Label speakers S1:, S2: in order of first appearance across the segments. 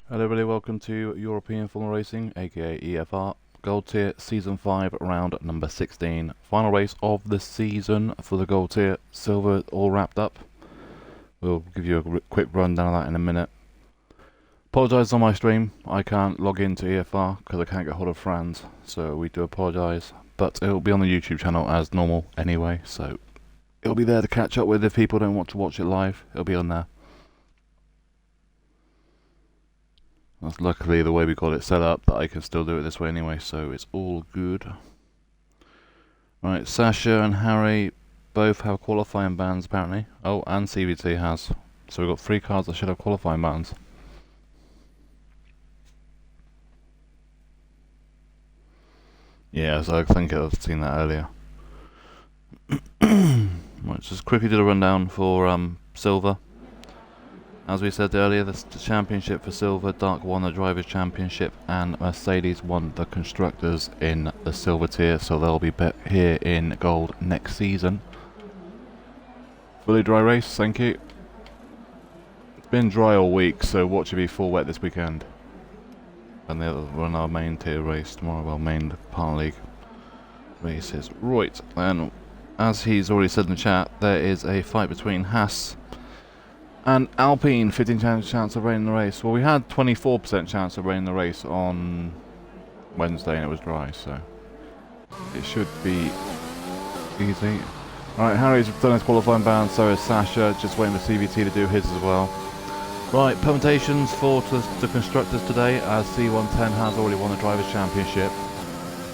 S1: Hello everybody, welcome to European Formula Racing, aka EFR, Gold Tier Season 5, round number 16. Final race of the season for the Gold Tier. Silver all wrapped up. We'll give you a quick rundown of that in a minute. Apologise on my stream, I can't log into EFR because I can't get hold of Franz, so we do apologise. But it'll be on the YouTube channel as normal anyway, so it'll be there to catch up with if people don't want to watch it live. It'll be on there. That's luckily the way we got it set up, that I can still do it this way anyway, so it's all good. Right, Sasha and Harry both have qualifying bans apparently. Oh, and CVT has. So we've got 3 cars that should have qualifying bans. Yeah, so I think I've seen that earlier. Right, just quickly do the rundown for Silver. As we said earlier, the championship for Silver, Dark won the Drivers' Championship and Mercedes won the Constructors in the Silver tier, so they'll be here in Gold next season. Fully dry race, thank you. It's been dry all week, so watch it be full wet this weekend. And they'll run our main tier race tomorrow, well, main Partner League races. Right, and as he's already said in the chat, there is a fight between Haas and Alpine, 15% chance of winning the race. Well, we had 24% chance of winning the race on Wednesday and it was dry, so it should be easy. Alright, Harry's done his qualifying ban, so is Sasha, just waiting for CVT to do his as well. Right, permutations for the Constructors today, as C110 has already won the Drivers' Championship.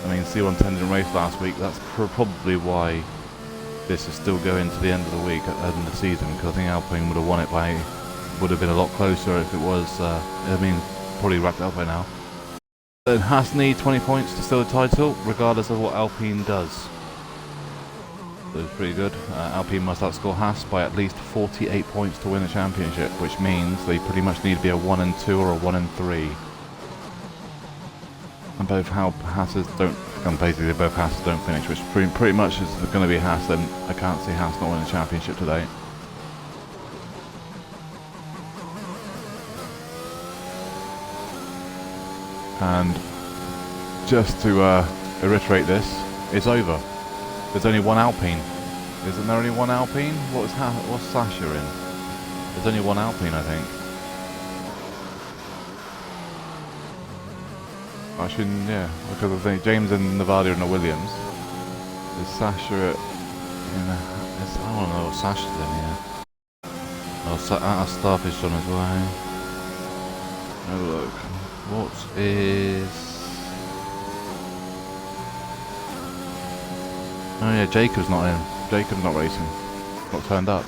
S1: I mean, C110 didn't race last week, that's probably why this is still going to the end of the week at the end of the season, because I think Alpine would have won it would have been a lot closer if it was, I mean, probably wrapped up by now. Then Haas need 20 points to steal the title, regardless of what Alpine does. So it's pretty good. Alpine must outscore Haas by at least 48 points to win the championship, which means they pretty much need to be a 1 and 2 or a 1 and 3. And both Haas's don't. And basically both Haas don't finish, which pretty much is going to be Haas, then I can't see Haas not winning the championship today. And just to reiterate this, it's over. There's only one Alpine. Isn't there only one Alpine? What's Sasha in? There's only one Alpine, I think. Actually, yeah, because I think James and Nevada and the Williams. Is Sasha I don't know what Sasha's in here. Oh, Starfish on his way. Oh look. What is... Oh yeah, Jacob's not in. Jacob's not racing. Not turned up.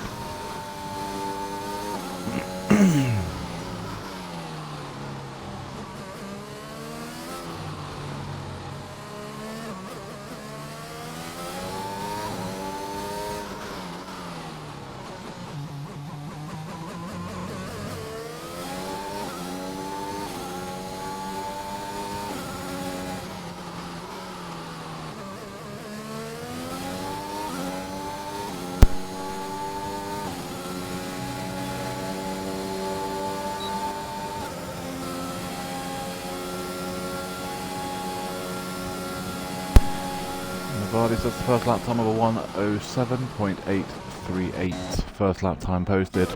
S1: Vardy says the first lap time of a 1:07.838. First lap time posted.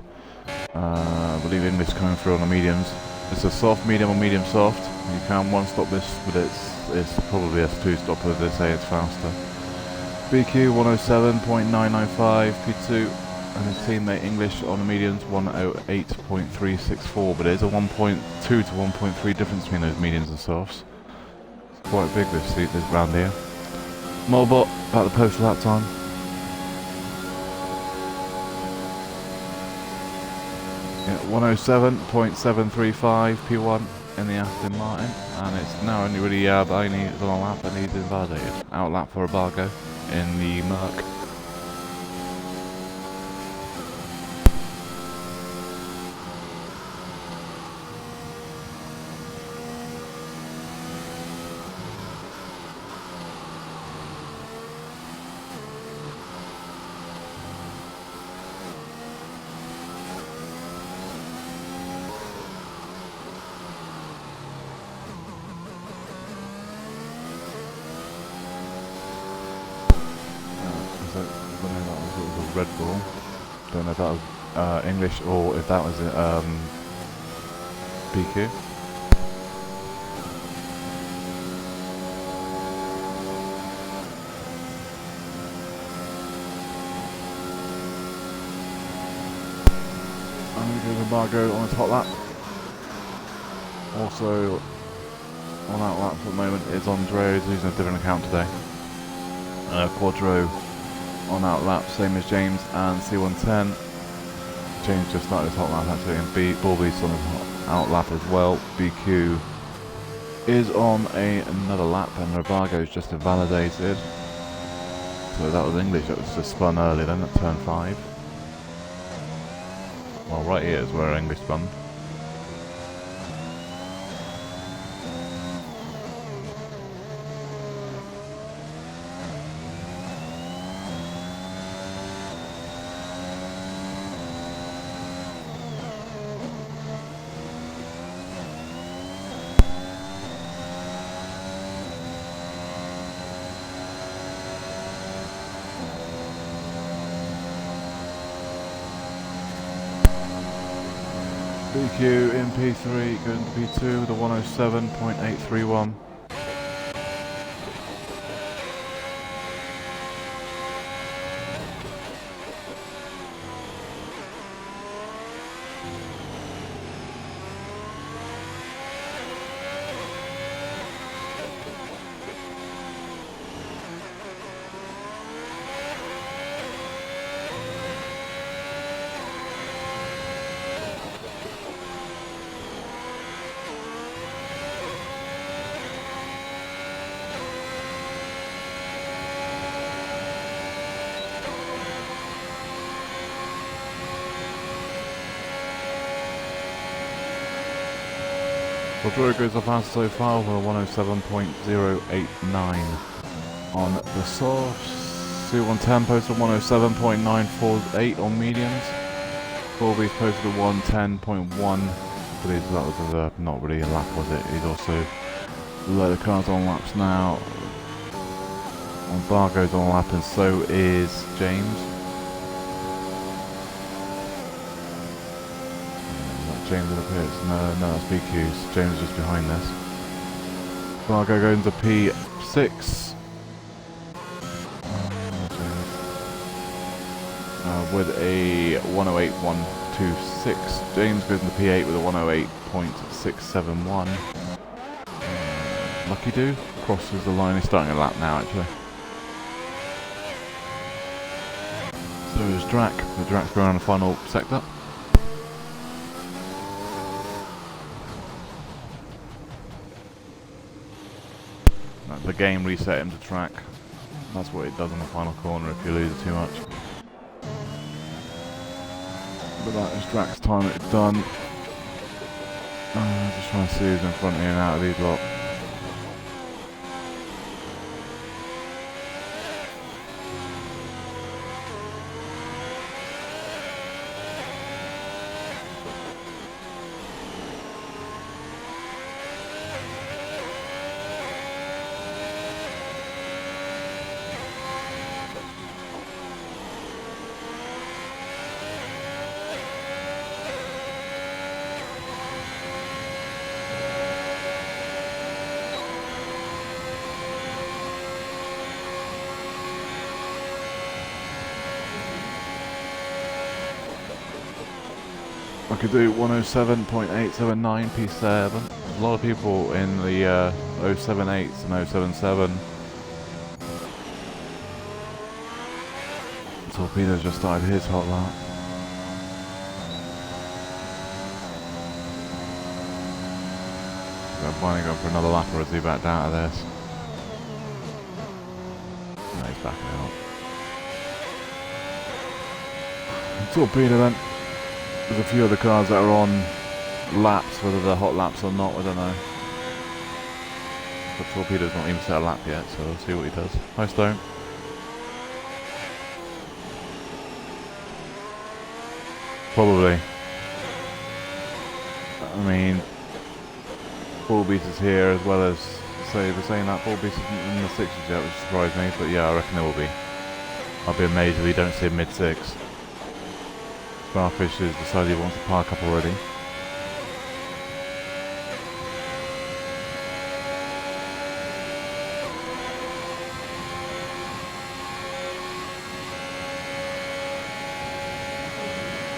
S1: I believe English coming through on the mediums. It's a soft, medium, or medium soft. You can one stop this, but it's probably a 2-stopper. They say it's faster. BQ 1:07.995. P2 and his teammate English on the mediums 1:08.364. But it is a 1.2 to 1.3 difference between those mediums and softs. It's quite big this round here. Molbot, about the postal lap time. Yeah, 1:07.735 P1 in the Aston Martin, and it's now only really only the long lap that needs invalidated. Out lap for Abargo in the Merc. Red Bull. Don't know if that was English or if that was PQ. And we go to Margot on the top lap. Also on that lap at the moment is Andreas, using a different account today. Quadro on out lap, same as James and C110. James just started his hot lap actually, and Ballbeast on his out lap as well. BQ is on another lap, and Robago's just invalidated. So that was English, that was just spun early then at turn 5. Well, right here is where English spun. BQ in P3, going to P2 with a 107.831. Quadro goes off fast so far with a 107.089 on the softs. C110 posted 107.948 on mediums. Ballbeast posted a 110.1. I believe that was not really a lap, was it? He's also load of cars on laps now. Bargo's on a lap, and so is James. James in the pits. No, that's BQ's. James is just behind this. Bargo going to P6. With a 108.126. James goes into P8 with a 108.671. Lucky do crosses the line. He's starting a lap now, actually. So is Drac. The Drac's going around the final sector. The game reset him to track. That's what it does in the final corner if you lose it too much. But that is Drac's time it's done. Just trying to see who's in front of you and out of these lot. I could do 107.879 P7. A lot of people in the 078s and 077. Torpedo's just started his hot lap. I'm finally going for another lap, or is he backed out of this? No, he's backing out. Torpedo then. There's a few other cars that are on laps, whether they're hot laps or not, I don't know. But Torpedo's not even set a lap yet, so we'll see what he does. Hi Stone. Probably. I mean, Ballbeast is here as well as, so they're saying that Ballbeast isn't in the 60s yet, which surprised me, but yeah, I reckon there will be. I'll be amazed if we don't see a mid-6. Starfish has decided he wants to park up already.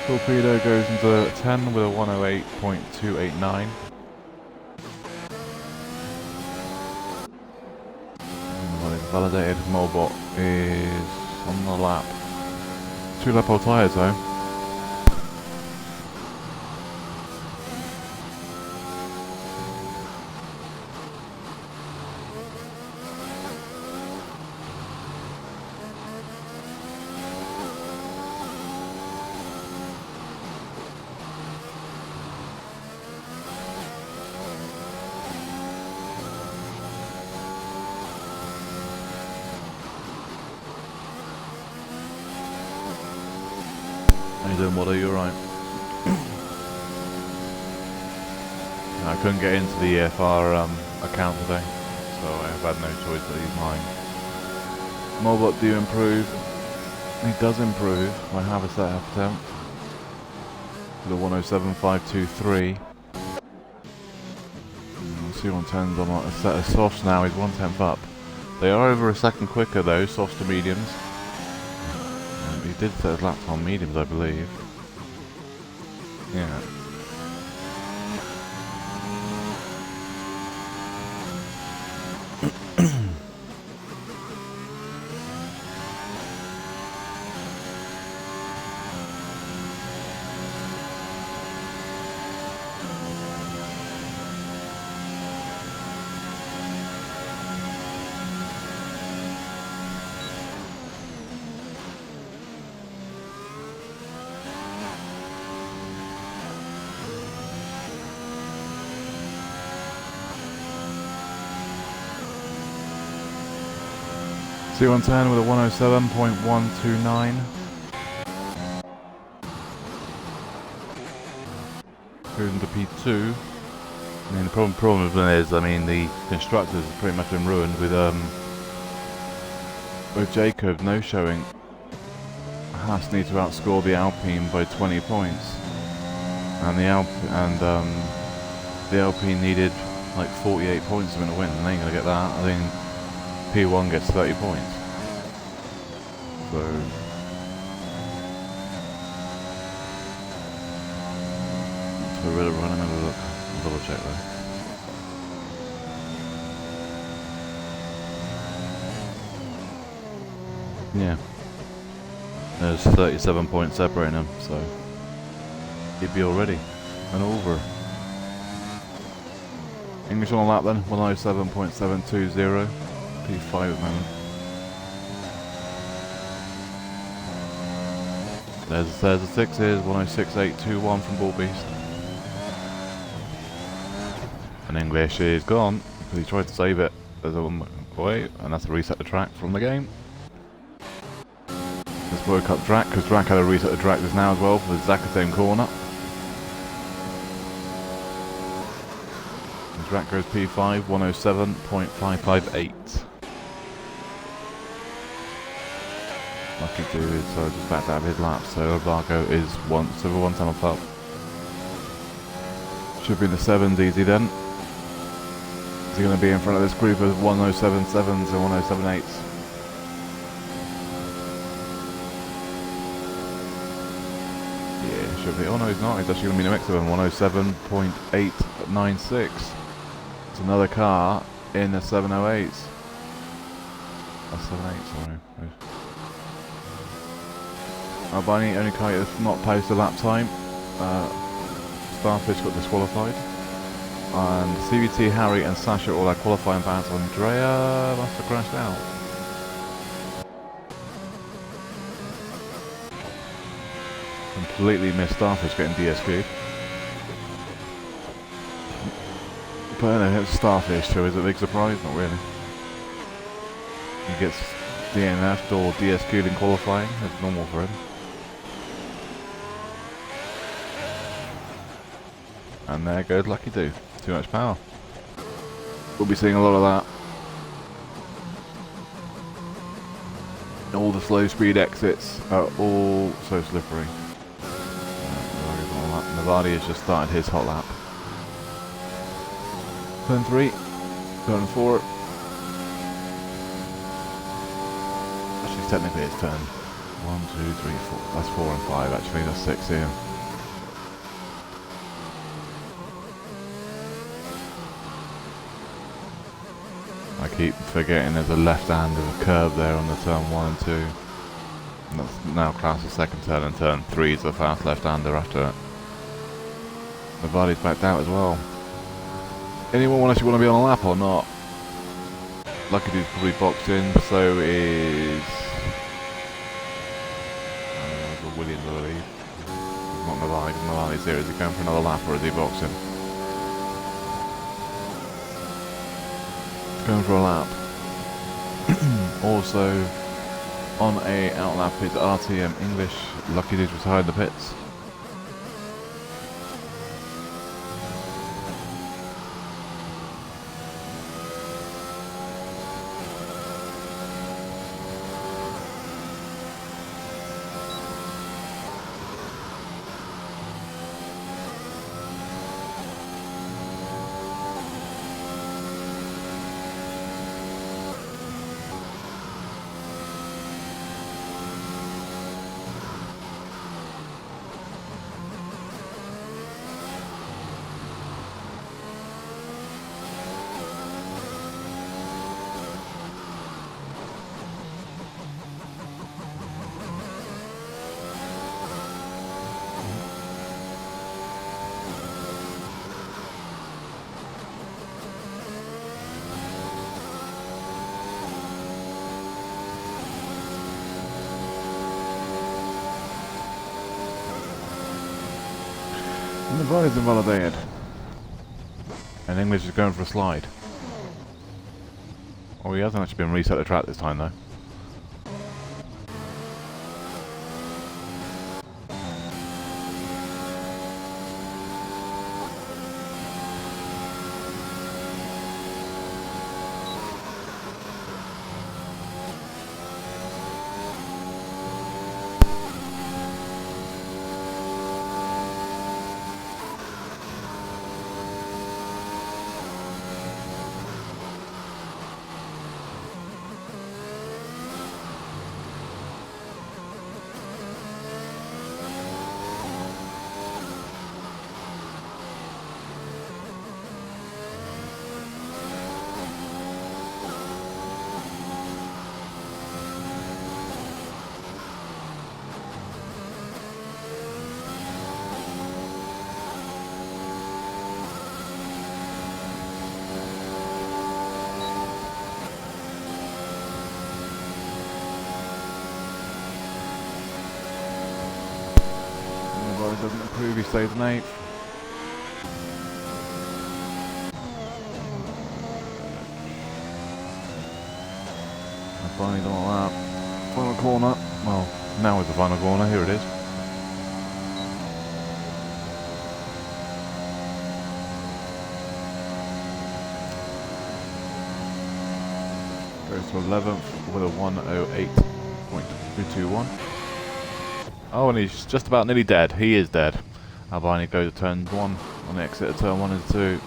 S1: Torpedo goes into 10 with a 108.289. Validated. Molbot is on the lap. 2 lap old tyres though. How you doing, Waddo? You alright? I couldn't get into the EFR account today, so I've had no choice but use mine. Molbot, do you improve? He does improve. I have a set-up attempt. The 107.523. C110's on a set of softs now, he's 1/10 up. They are over a second quicker though, softs to mediums. He did set his laps on mediums, I believe. Yeah. C110 with a 107.129. Goes into P2. I mean, the problem is, I mean, the constructors have pretty much been ruined with Jacob no showing. Haas need to outscore the Alpine by 20 points, and the Alpine needed like 48 points to win a win, and they ain't gonna get that. I think P1 gets 30 points. So we're really running. Have a look. Double check there. Yeah. There's 37 points separating them, so he'd be all ready and over. English on a lap then, 107.720. P5 at the moment. There's the 6s, 106.821 from Bull Beast. And English is gone, because he tried to save it. There's a wait, and that's a reset the track from the game. Let's woke up Drac, because Drac had a reset the track just now as well for the Zakatane corner. And Drac goes P5, 107.558. Lucky dude is just backed out of his lap, so Vargo is silver 1/10 up. Should be in the 7s easy then. Is he going to be in front of this group of 107.7s and 107.8s? Yeah, should be. Oh no, he's not. He's actually going to be in the mix of them. 107.896. It's another car in the 708s. That's 7.8, sorry. Albani, only car that's not posted lap time. Starfish got disqualified. And CVT, Harry and Sasha all had qualifying bans. Andrea must have crashed out. Completely missed Starfish getting DSQ'd. But no, it's Starfish, so is it a big surprise? Not really. He gets DNF'd or DSQ'd in qualifying. That's normal for him. And there goes Lucky Do. Too much power. We'll be seeing a lot of that. All the slow speed exits are all so slippery. Navadi has just started his hot lap. Turn 3, turn 4. Actually, technically it's turn 1, 2, 3, 4. That's 4 and 5 actually, that's 6 here. I keep forgetting there's a left hand of a curve there on the turn 1 and 2. And that's now classed as second turn, and turn 3 is a fast left-hander after it. Navadi's backed out as well. Anyone actually want to be on a lap or not? Lucky Dude's probably boxed in, so is Williams, I believe. Not Navadi, Navadi's here. Is he going for another lap or is he boxing? Going for a lap. Also on a outlap is RTM English. Lucky Dude's retired the pits. And the body's invalidated. And English is going for a slide. Oh, he hasn't actually been reset the track this time though. Doesn't improve, he stays in 8th. And finally done all that. Final corner. Well, now is the final corner, here it is. Goes to 11th with a 108.221. Oh, and he's just about nearly dead. He is dead. Albani goes to turn 1 on the exit of turn 1 and 2.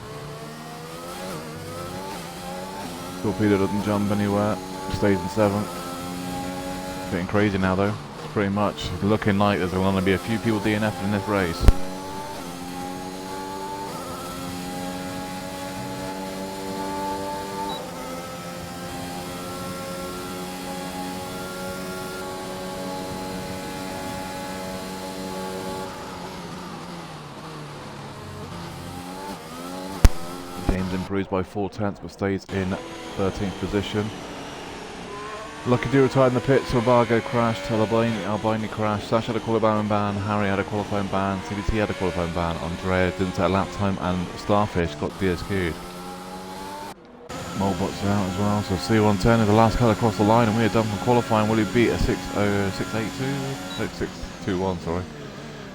S1: Torpedo doesn't jump anywhere. Stays in 7th. Getting crazy now though. Pretty much looking like there's going to be a few people DNF in this race. James improves by 4/10 but stays in 13th position. Lucky Dude retired in the pits, Silvago crashed, Albani crashed, Sash had a qualifying ban, Harry had a qualifying ban, CBT had a qualifying ban, Andrea didn't set a lap time, and Starfish got DSQ'd. Molbot's out as well, so C110 is the last cut across the line and we are done from qualifying. Will he beat a 6:21, sorry.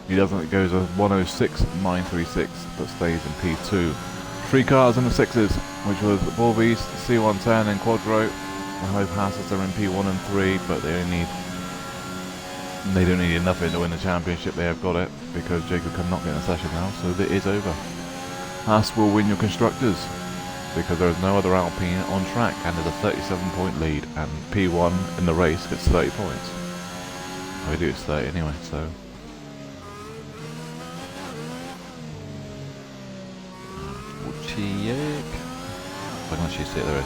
S1: He doesn't, it goes a 1:06.936 but stays in P2. 3 cars in the 6s, which was Borbies, C110 and Quadro, I hope Haas are in P1 and 3, but they don't need nothing to win the championship. They have got it because Jacob cannot get in the session now, so it is over. Haas will win your constructors because there is no other Alpine on track, and there's a 37-point lead, and P1 in the race gets 30 points. I do it's 30 anyway, so. If I can actually see it, there is.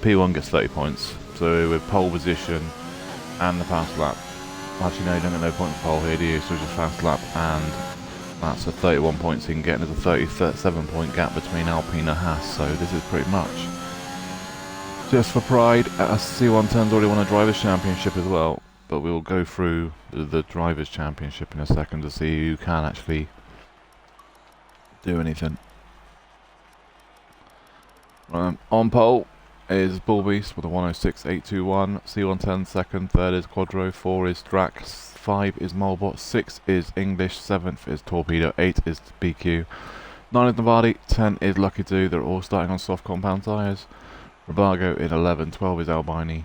S1: P1 gets 30 points, so with pole position and the fast lap. Actually, no, you don't get no points for pole here, do you? So just fast lap, and that's a 31 points. So you can get into the 37-point gap between Alpine and Haas. So this is pretty much just for pride. C110's already won a drivers' championship as well, but we will go through the drivers' championship in a second to see who can actually do anything. On pole is Bullbeast with a 106.821, C110 second, third is Quadro, 4 is Drax, 5 is Molbot, 6 is English, 7th is Torpedo, 8 is BQ, 9 is Navadi, 10 is Lucky 2, they're all starting on soft compound tyres. Rabago in 11, 12 is Albini,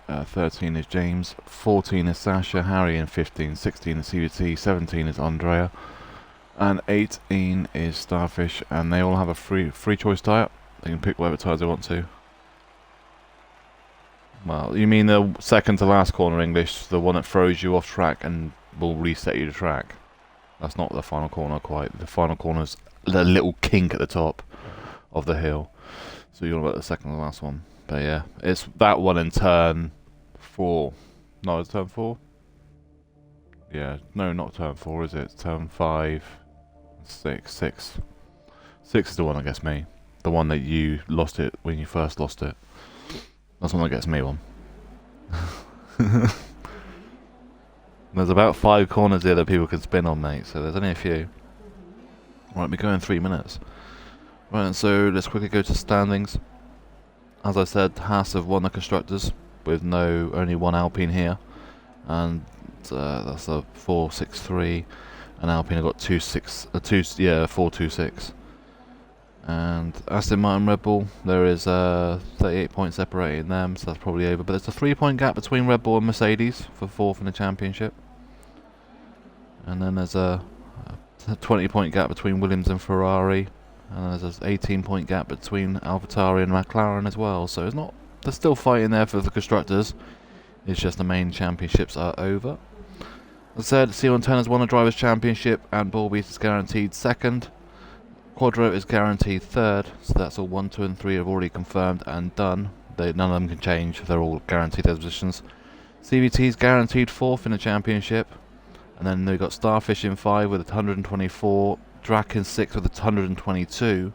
S1: 13 is James, 14 is Sasha, Harry in 15, 16 is CVT, 17 is Andrea, and 18 is Starfish, and they all have a free choice tyre. They can pick whatever tyres they want to. Well, you mean the second to last corner, English, the one that throws you off track and will reset you to track? That's not the final corner quite. The final corner's the little kink at the top of the hill. So you're about the second to last one. But yeah, it's that one in turn 4. No, it's turn 4? Yeah, no, not turn 4, is it? It's turn 5, 6. 6 is the one that gets me. The one that you lost it when you first lost it. That's the one that gets me one. There's about 5 corners here that people can spin on, mate, so there's only a few. Right, we go in 3 minutes. Right, and so let's quickly go to standings. As I said, Haas have won the constructors with only one Alpine here, and that's a 4.63, and Alpine have got 4.26. And Aston Martin Red Bull, there is 38 points separating them, so that's probably over. But there's a 3-point gap between Red Bull and Mercedes for 4th in the championship. And then there's a 20-point gap between Williams and Ferrari. And there's an 18-point gap between AlphaTauri and McLaren as well. So it's not, they're still fighting there for the constructors. It's just the main championships are over. As I said, C110 has won a drivers' championship, and Bullbeast is guaranteed 2nd. Quadro is guaranteed 3rd, so that's all 1, 2 and 3 have already confirmed and done. None of them can change, they're all guaranteed those positions. CVT is guaranteed 4th in the championship, and then they've got Starfish in 5 with 124, Drac in 6 with 122,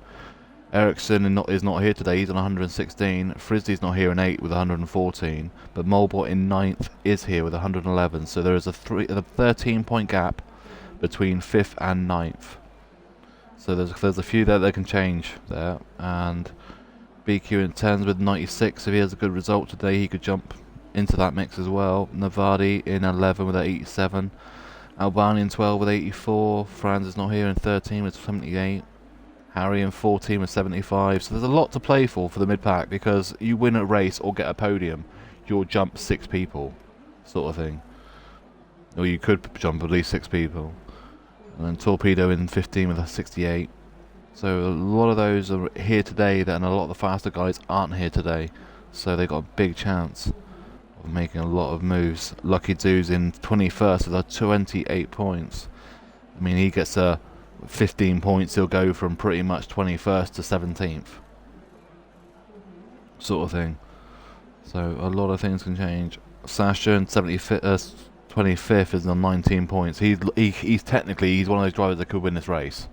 S1: Ericsson is not here today, he's on 116, Frizzly's not here in 8 with 114, but Molbot in 9th is here with 111, so there is a 13-point gap between 5th and 9th. So there's a few there that can change there, and BQ in 10s with 96. If he has a good result today, he could jump into that mix as well. Navadi in 11 with 87. Albani in 12 with 84. Franz is not here in 13 with 78. Harry in 14 with 75. So there's a lot to play for the mid-pack, because you win a race or get a podium, you'll jump 6 people, sort of thing. Or you could jump at least 6 people. And then Torpedo in 15 with a 68. So a lot of those are here today, and a lot of the faster guys aren't here today. So they got a big chance of making a lot of moves. Lucky Dude's in 21st with 28 points. I mean, he gets 15 points, he'll go from pretty much 21st to 17th. Sort of thing. So a lot of things can change. Sasha in 25th is on 19 points. He's technically one of those drivers that could win this race,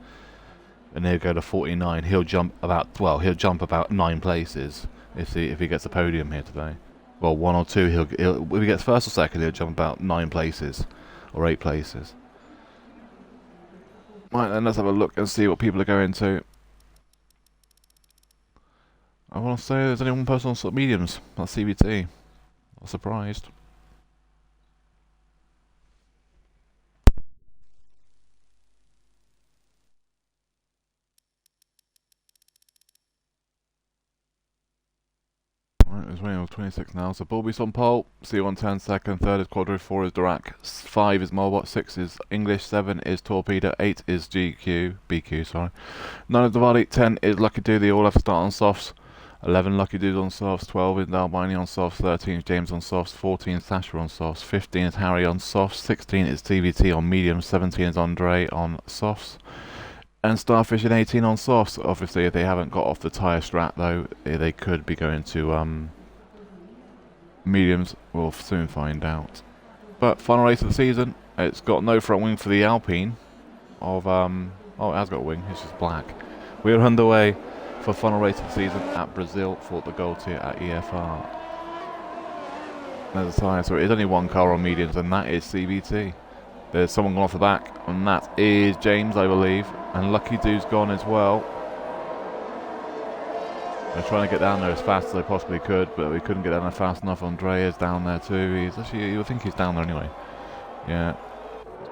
S1: and he'll go to 49. He'll jump about 9 places if he gets a podium here today. Well, 1 or 2. If he gets 1st or 2nd, he'll jump about 9 places or 8 places. Right then, let's have a look and see what people are going to. I want to say there's only one person on mediums. That's CVT. I'm surprised. It's running on 26 now. So Bulby's on pole. C1 10 second. Third is Quadro. 4 is Dirac. 5 is Molbot. 6 is English. 7 is Torpedo. 8 is BQ, sorry. 9 is Navadi. 10 is Lucky Dude. They all have to start on softs. 11 Lucky Dude on softs. 12 is Albini on softs. 13 is James on softs. 14 is Sasha on softs. 15 is Harry on softs. 16 is TVT on mediums. 17 is Andre on softs. And Starfish in 18 on softs. Obviously, if they haven't got off the tyre strap, though, they could be going to mediums. We'll soon find out. But final race of the season. It's got no front wing for the Alpine. Oh, it has got a wing. It's just black. We're underway for final race of the season at Brazil for the gold tier at EFR. There's a tyre, so it is only one car on mediums, and that is CVT. There's someone gone off the back, and that is James, I believe. And Lucky Dude's gone as well. They're trying to get down there as fast as they possibly could, but we couldn't get down there fast enough. Andrea's down there too. He's actually, you would think he's down there anyway. Yeah.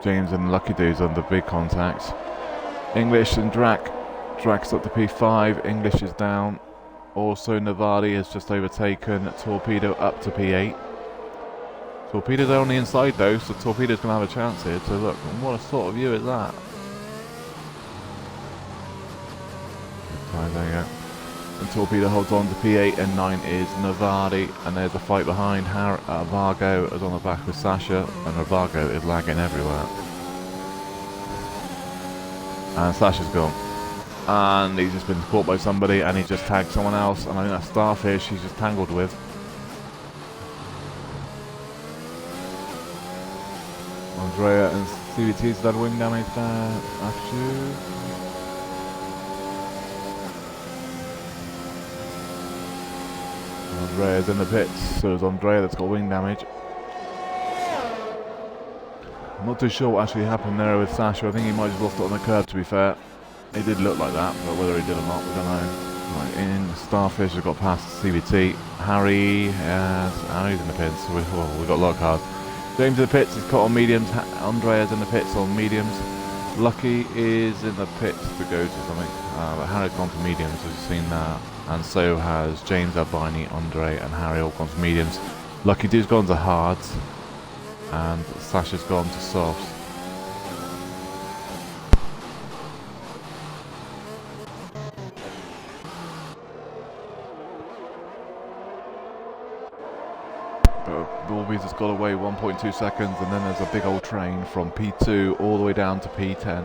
S1: James and Lucky Dude's under big contacts. English and Drac. Drac's up to P5. English is down. Also, Navadi has just overtaken Torpedo up to P8. Torpedo's there on the inside though, so Torpedo's going to have a chance here to look. And what a sort of view is that? Right, there you go. And Torpedo holds on to P8 and 9 is Navadi. And there's a fight behind. Vargo is on the back with Sasha. And Vargo is lagging everywhere. And Sasha's gone. And he's just been caught by somebody and he just tagged someone else. And I think that's Starfish he's just tangled with. Andrea and CVT's done wing damage there. After. Andrea's in the pits, so it's Andrea that's got wing damage. I'm not too sure what actually happened there with Sasha. I think he might have lost it on the curb, to be fair. It did look like that, but whether he did or not, we don't know. Right, in Starfish has got past CVT. Harry's in the pits, so we've got a lot of cars. James in the pits is caught on mediums. Andrea's in the pits on mediums. Lucky is in the pits to go to something. But Harry's gone to mediums, as you've seen that. And so has James, Albini, Andre and Harry all gone to mediums. Lucky Dude's gone to hards. And Sasha's gone to softs. Bulbies has got away 1.2 seconds, and then there's a big old train from P2 all the way down to P10.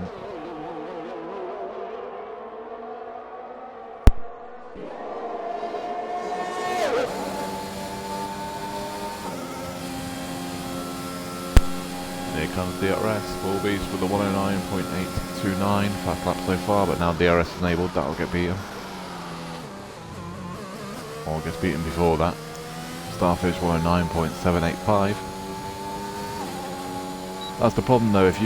S1: Here comes DRS. Bulbies with the 109.829, fast lap so far, but now DRS is enabled, that'll get beaten. Or gets beaten before that. Starfish 109.785. That's the problem though, if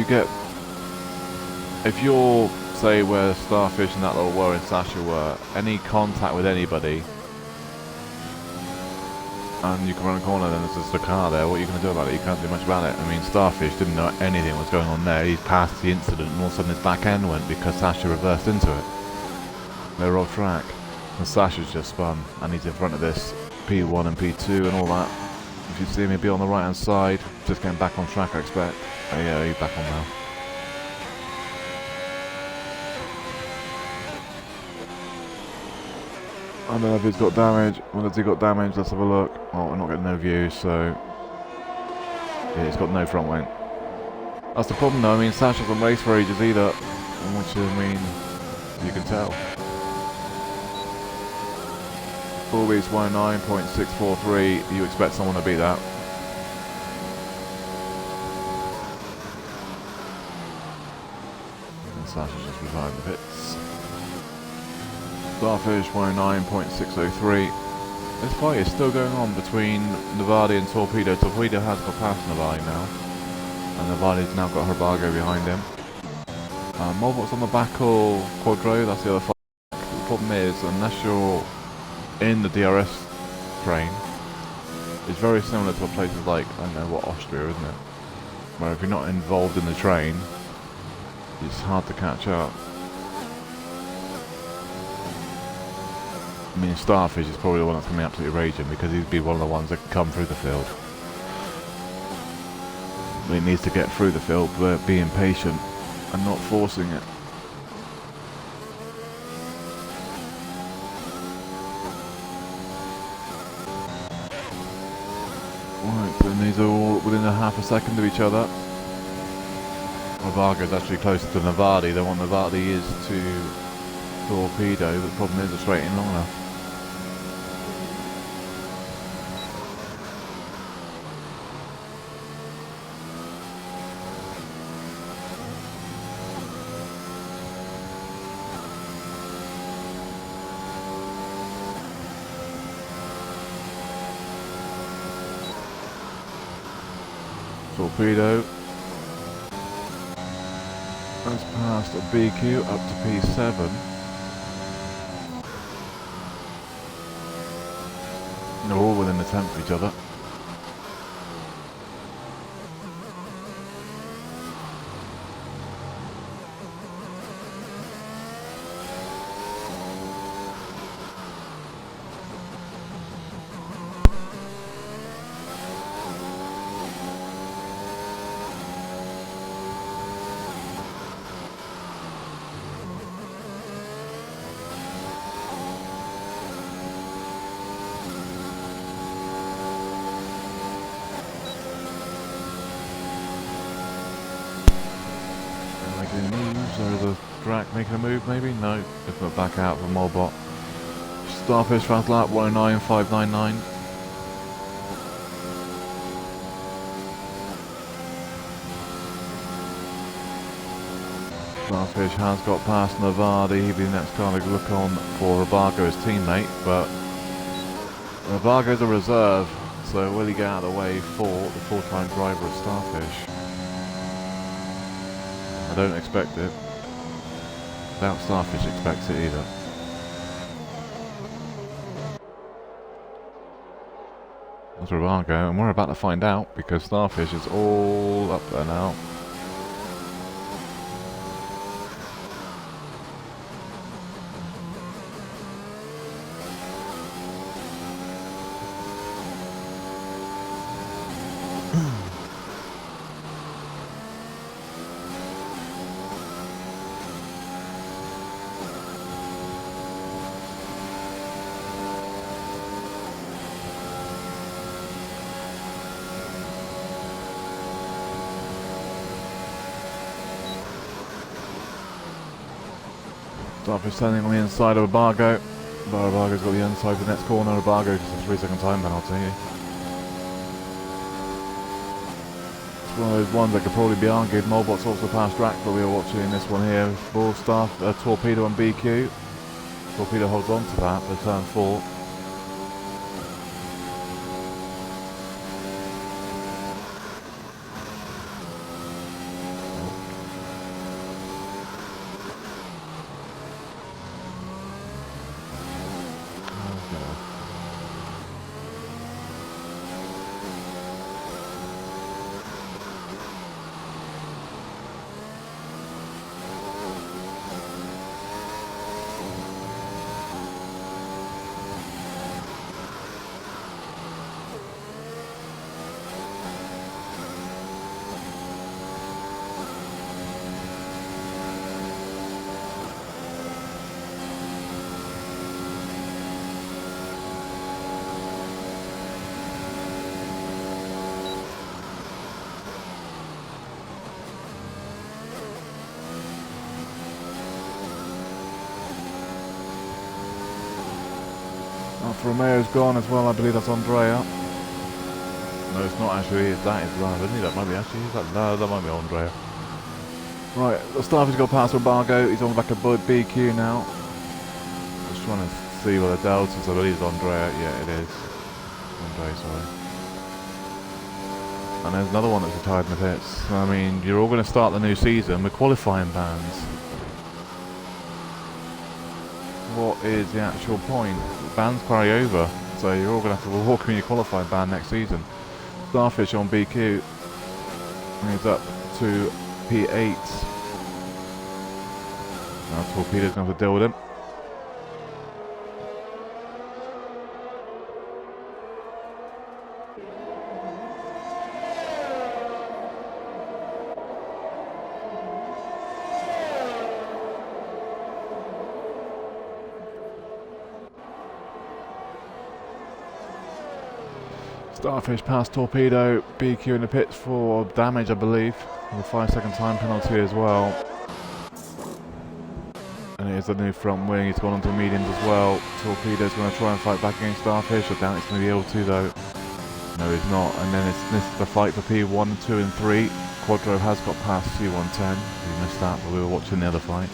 S1: you're, say, where Starfish and that little were and Sasha were, any contact with anybody, and you can run a corner, then there's just a car there, what are you going to do about it? You can't do much about it. I mean, Starfish didn't know anything was going on there. He's passed the incident and all of a sudden his back end went because Sasha reversed into it. They were off track. And Sasha's just spun, and he's in front of this P1 and P2 and all that. If you see him, he'll be on the right hand side, just getting back on track, I expect. Oh yeah, he's back on now. I don't know if he's got damage. Well, has he got damage? Let's have a look. Oh, we're not getting no view, so yeah, he's got no front wing. That's the problem though. I mean, Sasha hasn't raced for ages either, which I mean, you can tell. Bulbies 109.643. You expect someone to beat that. And Sasha's just behind the pits. Starfish 109.603. This fight is still going on between Navadi and Torpedo. Torpedo has got past Navadi now. And Navadi's now got Herbago behind him. Molbot's on the back of Quadro, that's the other fight. The problem is, unless you're in the DRS train, it's very similar to places like, I don't know what, Austria, isn't it? Where if you're not involved in the train, it's hard to catch up.
S2: I mean, Starfish is probably the one that's going to be absolutely raging because he'd be one of the ones that can come through the field. But he needs to get through the field, but being patient and not forcing it. Right, and these are all within a half a second of each other. Vargo's actually closer to Navadi than what Navadi is to Torpedo. The problem is it's waiting long enough. Torpedo has passed a BQ up to P7. They're all within a tenth of each other. Or the Drac making a move maybe? No, if not back out for Molbot. Starfish fast lap 109.599. Starfish has got past Navadi. He'll be the next car to look on for Rabago, his teammate, but Rabago's a reserve, so will he get out of the way for the full-time driver of Starfish? I don't expect it. I doubt Starfish expects it either. That's Rabago, and we're about to find out because Starfish is all up there now. Starfish standing on the inside of Rabago. But Rabago's got the inside of the next corner. Rabago gets a 3-second time penalty. It's one of those ones that could probably be argued. Molbot's also passed Drac, but we are watching this one here. Ball Torpedo on BQ. Torpedo holds on to that for turn 4. Alfa Romeo's gone as well, I believe that's Andrea. No, it's not actually, that is Love, isn't he? That might be actually, that might be Andrea. Right, the Starfish got past Rabago, he's on the back of BQ now. Just trying to see where the deltas, I believe it's Andrea, yeah it is. Andrea, sorry. And there's another one that's retired in the pits. I mean, you're all going to start the new season with qualifying bans. What is the actual point? The bans carry over, so you're all going to have to walk in your qualifying ban next season. Starfish on BQ, and he's up to P8. Now Torpedo's going to have to deal with him. Starfish past Torpedo, BQ in the pits for damage, I believe. With a 5-second time penalty as well. And it is the new front wing, he's gone onto the mediums as well. Torpedo's going to try and fight back against Starfish. I doubt he's going to be able to though. No, he's not. And then this is the fight for P1, 2 and 3. Quadro has got past C110. We missed that, but we were watching the other fights.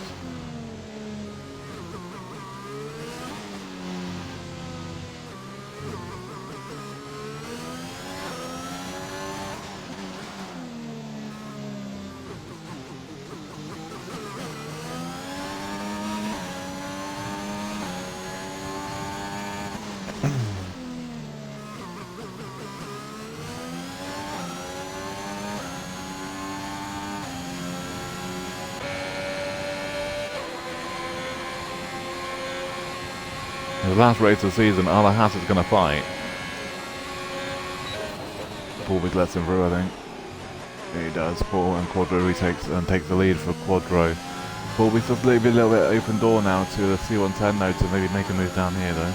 S2: The last race of the season, Alahas is going to fight. Paul lets him through, I think. Yeah, he does. Paul and Quadro takes the lead for Quadro. Paul just leave a little bit open door now to the C110 though to maybe make a move down here though.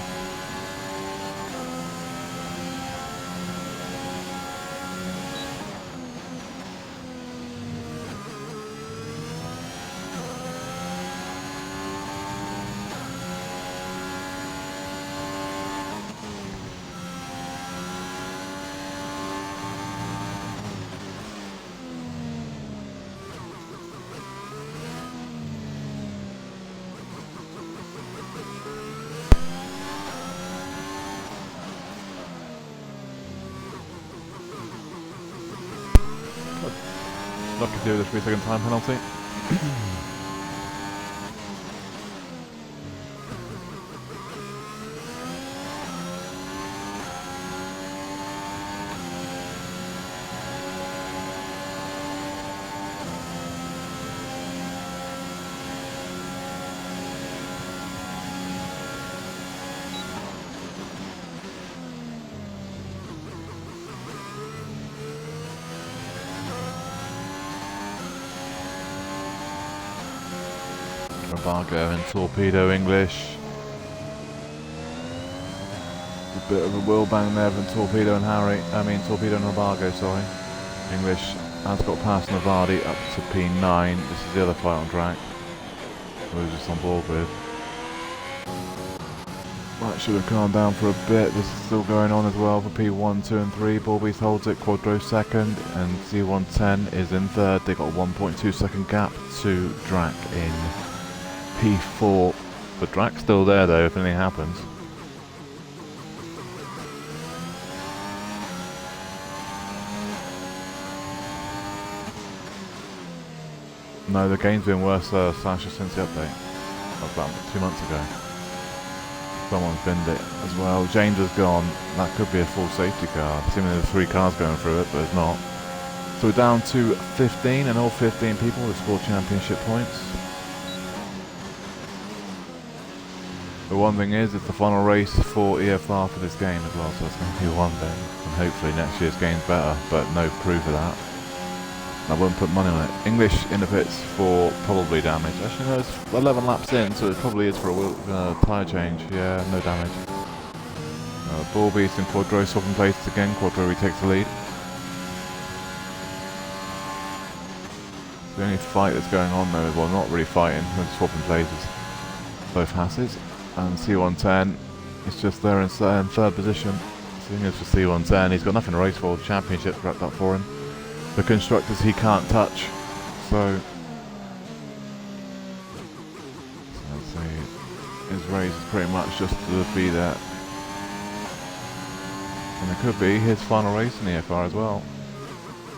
S2: Lucky to do the 3-second time penalty. Rabago and Torpedo English. A bit of a wheel bang there from Torpedo and Torpedo and Rabago, sorry. English has got past Navardi up to P9. This is the other fight on track. We were just on board with. Right, should have calmed down for a bit. This is still going on as well for P1, 2 and 3. Borbies holds it, Quadro second, and C110 is in third. They got a 1.2 second gap to Drac in P4. But Drac's still there though if anything happens. No, the game's been worse, Sasha, since the update. About 2 months ago. Someone's binned it as well. James has gone. That could be a full safety car. Assuming there's 3 cars going through it, but it's not. So we're down to 15, and all 15 people have scored championship points. The one thing is, it's the final race for EFR for this game as well, so it's going to be one thing. And hopefully next year's game's better, but no proof of that. I wouldn't put money on it. English in the pits for probably damage. Actually, no, it's 11 laps in, so it probably is for a tyre change. Yeah, no damage. Borbeast and Quadro swapping places again. Quadro retakes the lead. The only fight that's going on though, well, not really fighting, we're swapping places. Both Hasses and C110 is just there in third position. So it's for C110. He's got nothing to race for. The championship's wrapped up for him. The constructors he can't touch, so I'd say his race is pretty much just to be there. And it could be his final race in the EFR as well.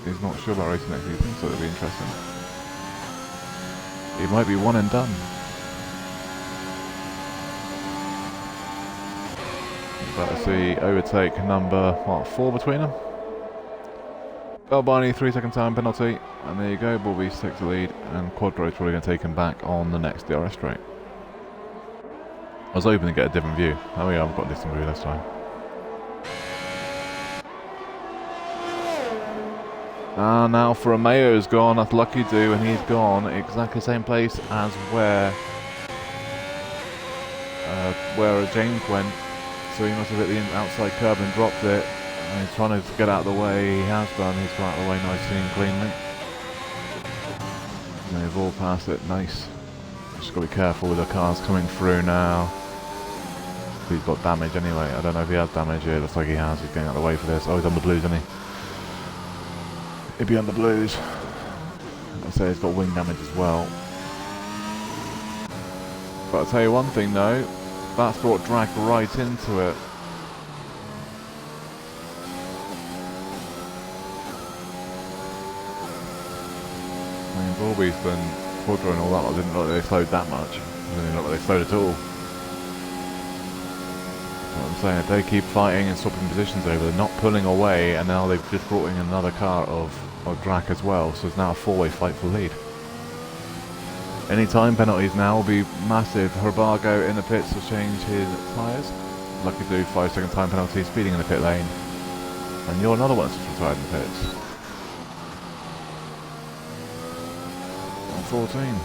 S2: He's not sure about racing next season, so it'll be interesting. It might be one and done. But I see overtake number, 4 between them? Albani 3-second time penalty, and there you go, Borbeast takes the lead, and Quadro's probably going to take him back on the next DRS straight. I was hoping to get a different view. Oh yeah, I've got a different view this time. Now for Romeo's gone, that's lucky do, and he's gone exactly the same place as where James went. So he must have hit the outside curb and dropped it. And he's trying to get out of the way. He has done. He's got out of the way nicely and cleanly. And they've all passed it. Nice. Just got to be careful with the cars coming through now. He's got damage anyway. I don't know if he has damage here. Looks like he has. He's getting out of the way for this. Oh, he's on the blues, isn't he? He'd be on the blues. I'd say he's got wing damage as well. But I'll tell you one thing though. That's brought drag right into it. I mean, Bulby's been Quadro and all that. I didn't look like they slowed that much. I didn't look like they slowed at all. What I'm saying, if they keep fighting and swapping positions over, they're not pulling away, and now they've just brought in another car of Drac as well, so it's now a four-way fight for lead. Any time penalties now will be massive. Herbago in the pits to change his tyres. Lucky to do 5-second time penalty, speeding in the pit lane. And you're another one that's retired in the pits. 14.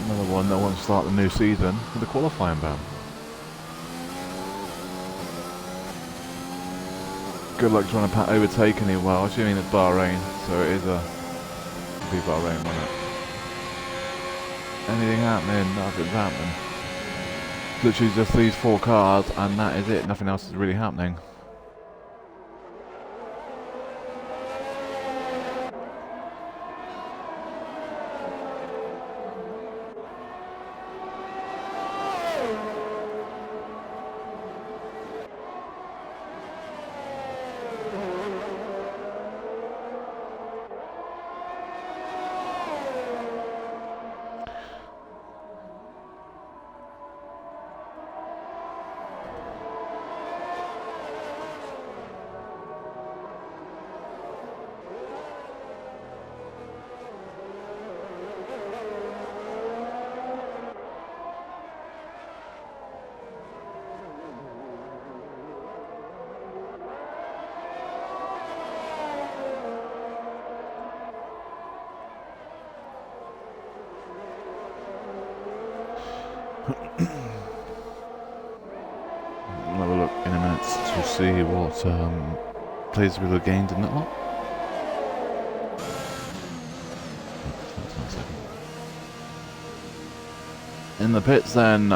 S2: Another one that wants to start the new season with a qualifying ban. Good luck trying to overtake any well. Assuming it's Bahrain, so it is a be Bahrain, won't it? Anything happening? Nothing's happening. Literally just these four cars, and that is it. Nothing else is really happening. We'll have a look in a minute to see what players we have gained in that lot. In the pits then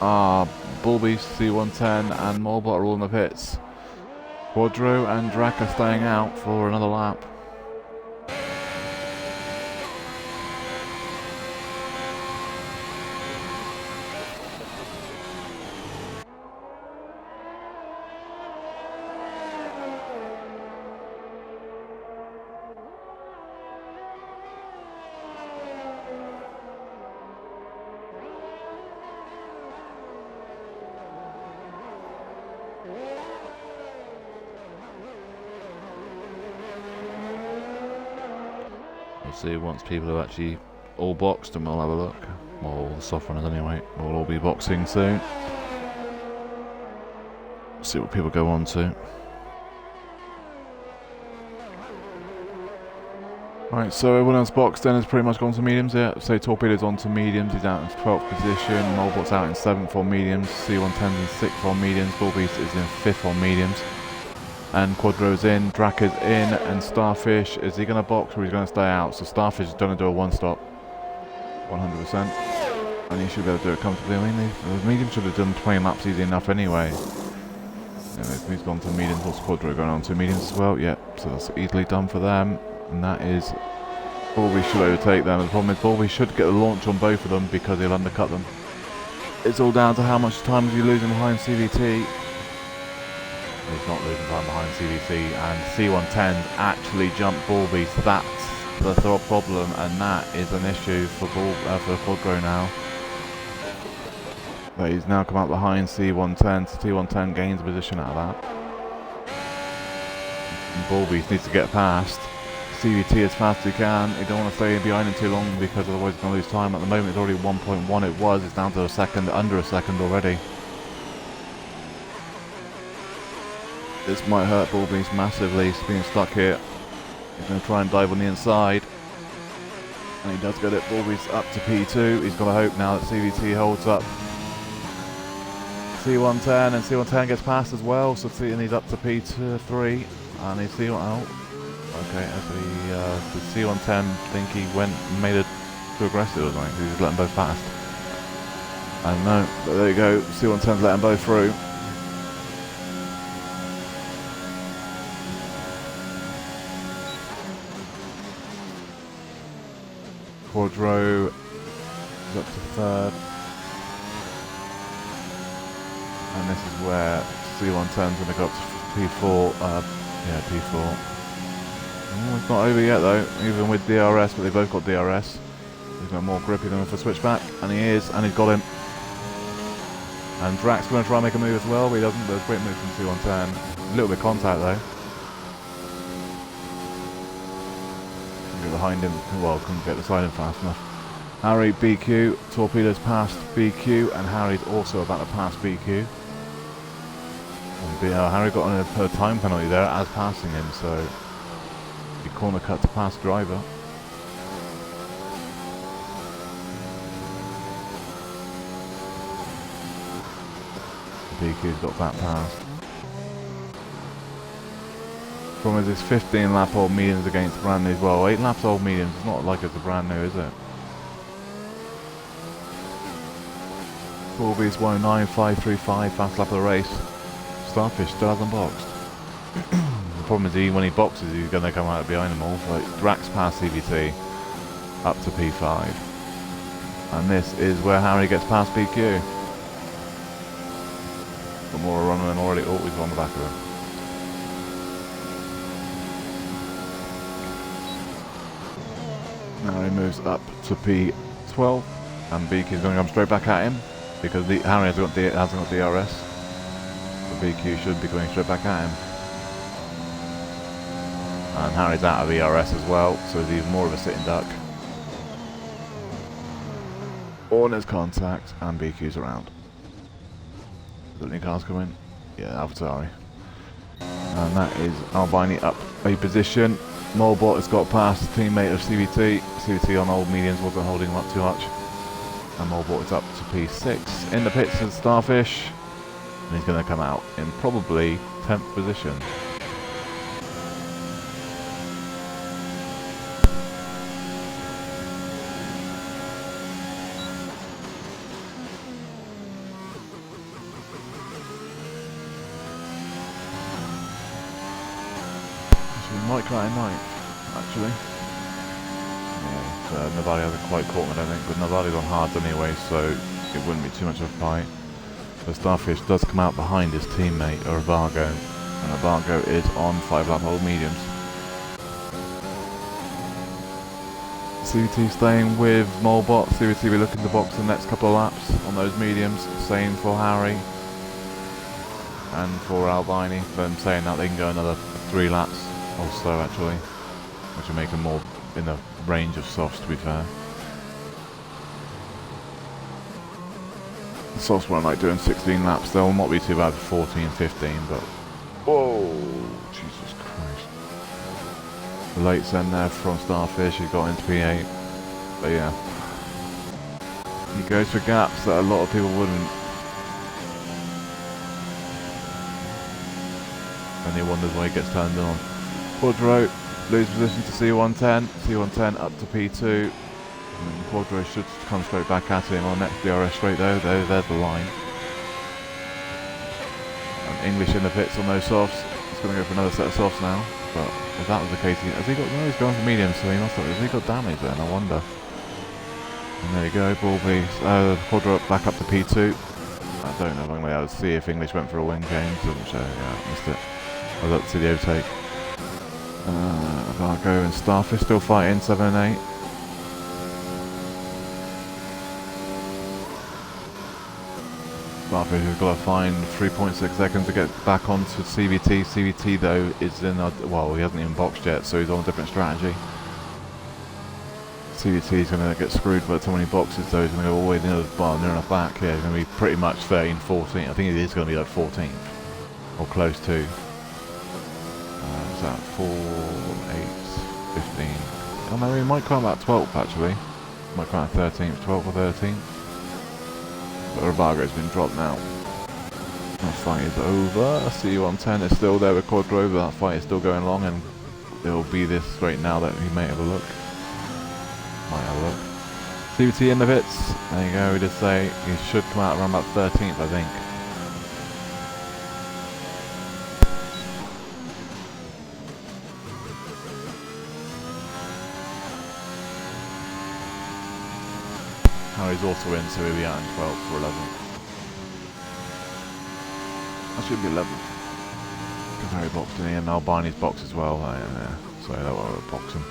S2: are Bulby, C110 and Morbot are all in the pits. Quadro and Drac are staying out for another lap. We'll see once people have actually all boxed, and we'll have a look. Well, all the soft runners anyway. We'll all be boxing soon. See what people go on to. Right, so everyone else boxed then has pretty much gone to mediums. Yeah, so Torpedo's on to mediums. He's out in 12th position. Molbot's out in 7th on mediums. C110's in 6th on mediums. Bullbeast is in 5th on mediums. And Quadro's in, Drac is in, and Starfish, is he going to box or is he going to stay out? So Starfish is going to do a one-stop, 100%. And he should be able to do it comfortably. I mean, the medium should have done 20 laps easy enough anyway. Anyways, he's gone to mediums. What's Quadro going on to mediums as well? Yep, so that's easily done for them. And that is, Bulby should overtake them. The problem is Bulby should get the launch on both of them because he'll undercut them. It's all down to how much time is he losing behind CVT. He's not losing time behind CVC, and C110 actually jumped Bulby, so that's the problem, and that is an issue for Quadro now. But he's now come out behind C110, so C110 gains a position out of that. And Bulby needs to get past CVT as fast as he can. He don't want to stay behind him too long because otherwise he's going to lose time. At the moment it's already 1.1. It was. It's down to a second, under a second already. This might hurt Bulby massively. He's being stuck here. He's going to try and dive on the inside. And he does get it. Bulby's up to P2. He's got to hope now that CVT holds up C110, and C110 gets past as well. So and he's up to P3. And he's C1. Oh, okay. The C110 think he made it too aggressive or something. He's letting both past. I don't know. But there you go. C110's letting both through. Quadro is up to third. And this is where C110's going to go up to P4. Yeah, P4. Oh, it's not over yet though, even with DRS, but they both got DRS. He's got more grip, he's going for switchback, and he is, and he's got him. And Drax going to try and make a move as well, but he doesn't. There's a great move from C110. A little bit of contact though. Behind him, well, couldn't get the side him fast enough. Harry, BQ, Torpedo's past BQ, and Harry's also about to pass BQ. And, Harry got a time penalty there as passing him, so he corner cut to pass driver. BQ's got that passed. Problem is it's 15 lap old mediums against brand new as well. 8 laps old mediums, it's not like it's a brand new, is it? Bulby's 109.535, fast lap of the race. Starfish still hasn't boxed. The problem is when he boxes, he's going to come out behind them all. So Drax past CVT up to P5. And this is where Harry gets past BQ. Got more runner than already. Oh, he's on the back of him. Now he moves up to P12, and BQ is going to come straight back at him because Harry hasn't got DRS. So BQ should be going straight back at him. And Harry's out of ERS as well, so he's even more of a sitting duck. Horner's contact, and BQ's around. Is there any cars coming? Yeah, AlphaTauri. And that is Albini up a position. Molbot has got past teammate of CVT. CVT on old mediums wasn't holding him up too much. And Molbot is up to P6. In the pits is Starfish. And he's going to come out in probably 10th position. Might cry at night, actually. Yeah, Navali hasn't quite caught him, I don't think, but Navali's on hards anyway, so it wouldn't be too much of a fight. But Starfish does come out behind his teammate, Urvago, and Urvago is on 5 lap old mediums. CVT staying with Molbot. CVT will be looking to box the next couple of laps on those mediums. Same for Harry and for Albini. Them saying that they can go another 3 laps. Also, actually, which will make them more in the range of softs, to be fair. The softs won't like doing 16 laps, they'll not be too bad for 14, 15, but... Whoa! Jesus Christ. The late send there from Starfish, he got into P8. But yeah. He goes for gaps that a lot of people wouldn't. And he wonders why he gets turned on. Quadro lose position to C110. C110 up to P2. And Quadro should come straight back at him on next DRS straight though. There's the line. And English in the pits on those softs. He's going to go for another set of softs now. But if that was the case, has he got? No, he's going for mediums, so he must have. Has he got damage then? I wonder. And there you go, Bulby. Quadro back up to P2. I don't know if I'm going to be able to see if English went for a win change. Doesn't show. Yeah, I missed it. I'll look to see the overtake. Vargo and Starfish still fighting 7 and 8. Starfish has got to find 3.6 seconds to get back onto CVT. CVT though is in a, well, he hasn't even boxed yet, so he's on a different strategy. CVT is going to get screwed by so many boxes, so he's going to go all the way near enough back. Yeah, he's going to be pretty much 13, 14. I think it is going to be like 14th or close to. Is that 4, 8, 15? Oh no, he might come out 12th actually. Might come out 13th, 12th or 13th. But Ravago's been dropped now. That fight is over. CU110 is still there with Quad Grover. That fight is still going along, and it'll be this straight now that he may have a look. Might have a look. CVT in the pits. There you go, we did say he should come out around about 13th, I think. Harry's also in, so he'll be out in 12th or 11th. That should be 11th. Because Harry boxed in here, and Albani's box as well. Yeah. So that will box him.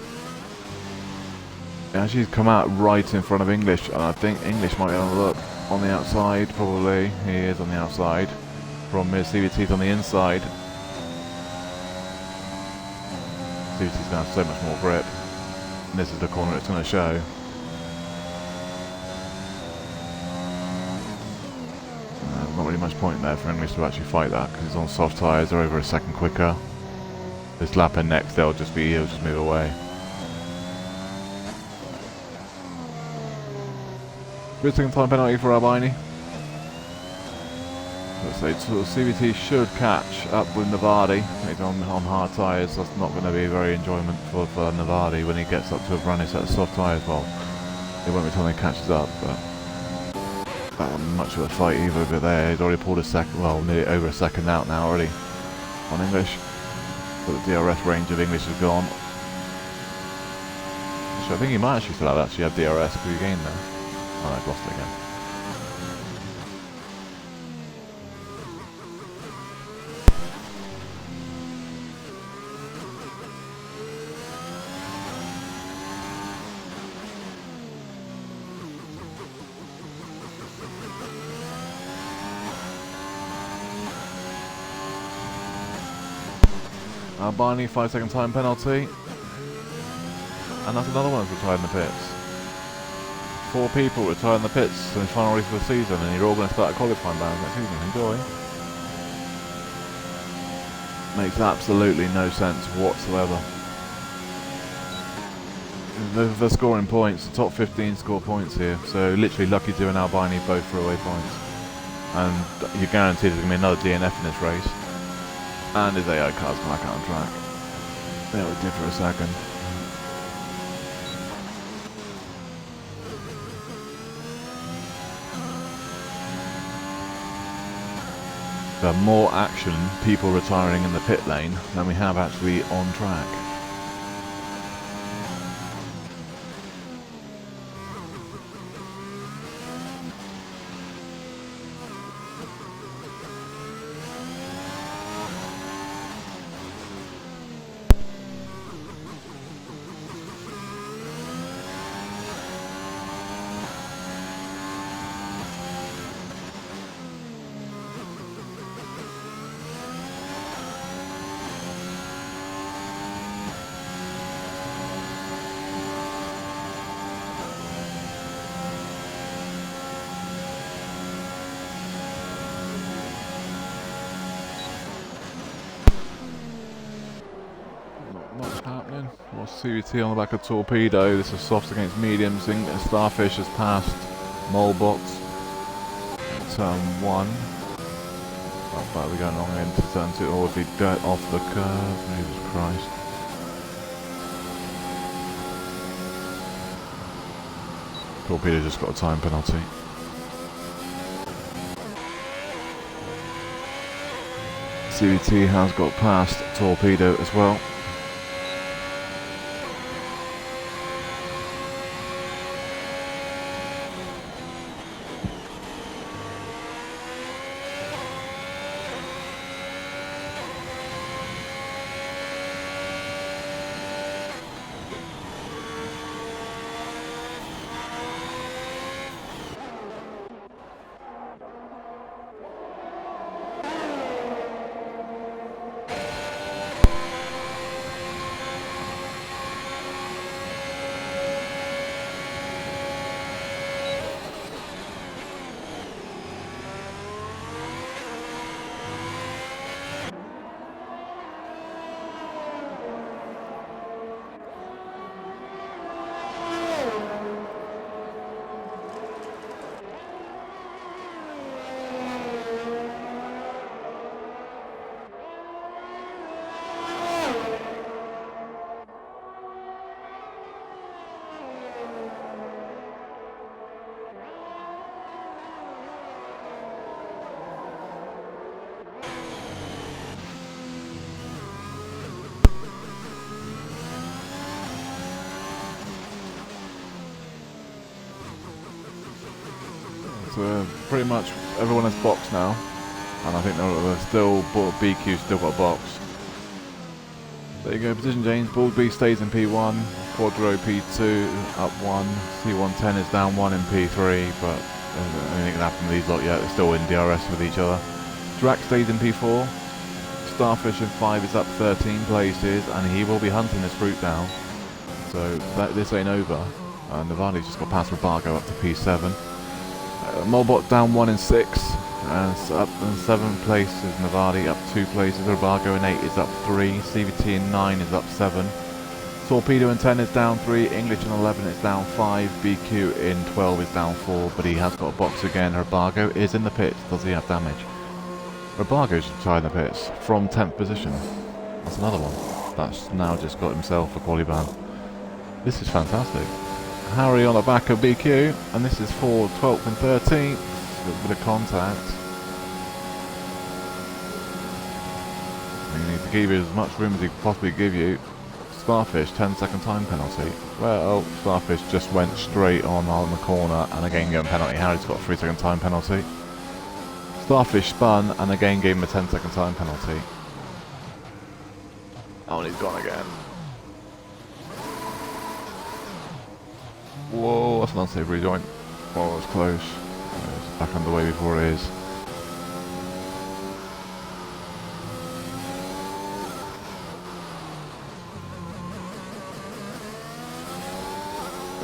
S2: Yeah, she's come out right in front of English, and I think English might have a look on the outside, probably. He is on the outside. Problem is, CVT's on the inside. CVT's going to have so much more grip. And this is the corner it's going to show. Not really much point there for English to actually fight that, because he's on soft tyres, they're over a second quicker. This lap and next, he'll just move away. Good second time penalty for Albini. Let's say so CVT should catch up with Navadi. He's on hard tyres. That's not going to be very enjoyment for Navadi when he gets up to a running set of soft tyres. Well, it won't be until he catches up, but that wasn't much of a fight either. But there, he's already pulled a second, well, nearly over a second out now already on English. But the DRS range of English is gone. Actually, I think he might actually still have DRS because he gained there. Oh, no, I've lost it again. Albini, 5-second time penalty. And that's another one that's retired in the pits. 4 people retired in the pits in the final race of the season, and you're all going to start a qualifying round next season. Enjoy. Makes absolutely no sense whatsoever. They're scoring points. The top 15 score points here, so literally Lucky 2 and Albini both for away points. And you're guaranteed there's going to be another DNF in this race. And his AI car's back out on track. There we did for a second. There are more action, people retiring in the pit lane, than we have actually on track. CVT on the back of Torpedo. This is softs against mediums. Starfish has passed Molebox. Turn 1. How far are we going along into turn 2? Or would be dirt off the curve. Jesus Christ. Torpedo just got a time penalty. CVT has got past Torpedo as well. So pretty much everyone has box now, and I think they're still, BQ still got a box. There you go, position change. Baldby stays in P1, Quadro P2 up 1, C110 is down 1 in P3, but anything can happen with these lot yet. They're still in DRS with each other. Drac stays in P4. Starfish in 5 is up 13 places, and he will be hunting this route down. So this ain't over. Navani's just got past Rabargo up to P7. Molbot down 1 in 6, and up in 7th place is Navadi up 2 places. Rabargo in 8 is up 3. CVT in 9 is up 7. Torpedo in 10 is down 3. English in 11 is down 5. BQ in 12 is down 4, but he has got a box again. Rabargo is in the pits. Does he have damage? Rabargo's inside the pits from 10th position. That's another one. That's now just got himself a quali ban. This is fantastic. Harry on the back of BQ, and this is for 12th and 13th. A bit of contact. You need to give you as much room as he can possibly give you. Starfish, 10-second time penalty. Well, Starfish just went straight on the corner, and again gave him a penalty. Harry's got a 3-second time penalty. Starfish spun, and again gave him a 10-second time penalty. Oh, and he's gone again. Whoa, that's an unsafe rejoin. Oh, it's close. It's back underway before it is.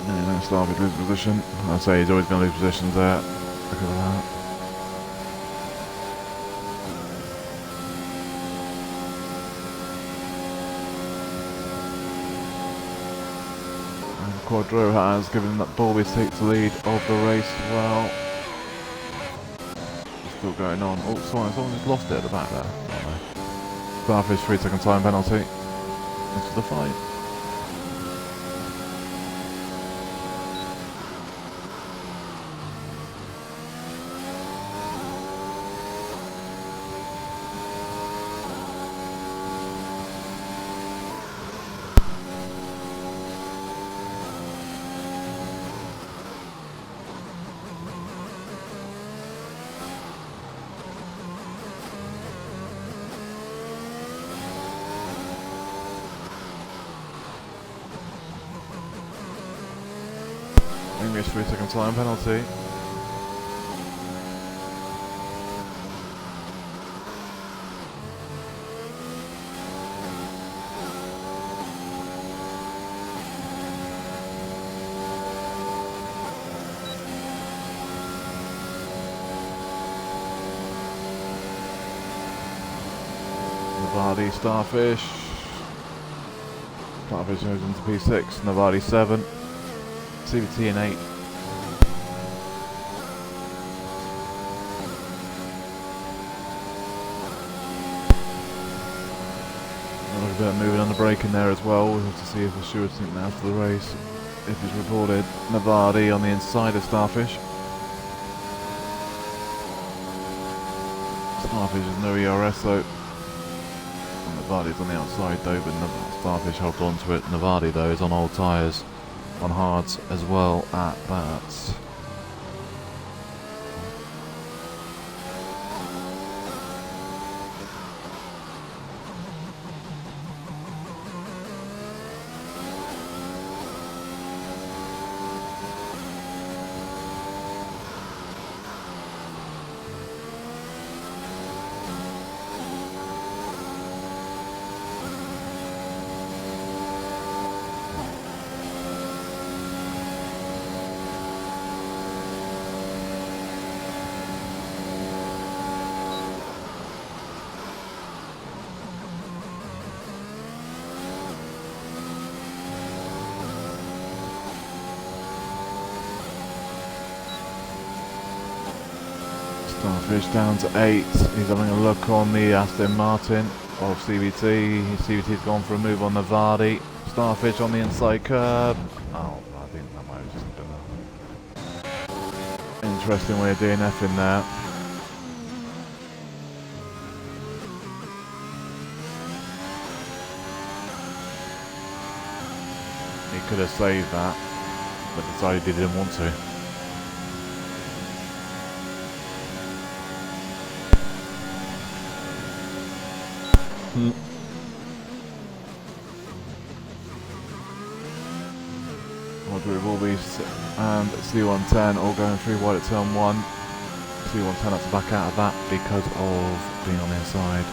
S2: And then Starfish lose position. I say he's always going to lose positions there. Look at that. Quadro has given that Baldby takes the lead of the race as well. Still going on. Oh, someone just lost it at the back there. Oh, no. Starfish 3-second time penalty. This is the fight. English 3-second time penalty. Navadi, Starfish. Starfish moves into P6, Navadi 7. CVT in 8. A little bit of moving on the brake in there as well. We'll have to see if the stewards think that after the race. If it's reported. Navadi on the inside of Starfish. Starfish is no ERS though. Navadi's on the outside though, but Starfish held on to it. Navadi though is on old tyres. On hards as well at that. Starfish down to 8. He's having a look on the Aston Martin of CVT. CVT's gone for a move on Navadi. Starfish on the inside curb. Oh, I think that might have just been an interesting way of DNF in there. He could have saved that, but decided he didn't want to. Audrey Wilbeast and C110 all going through wide at turn 1. C110 has to back out of that because of being on the inside.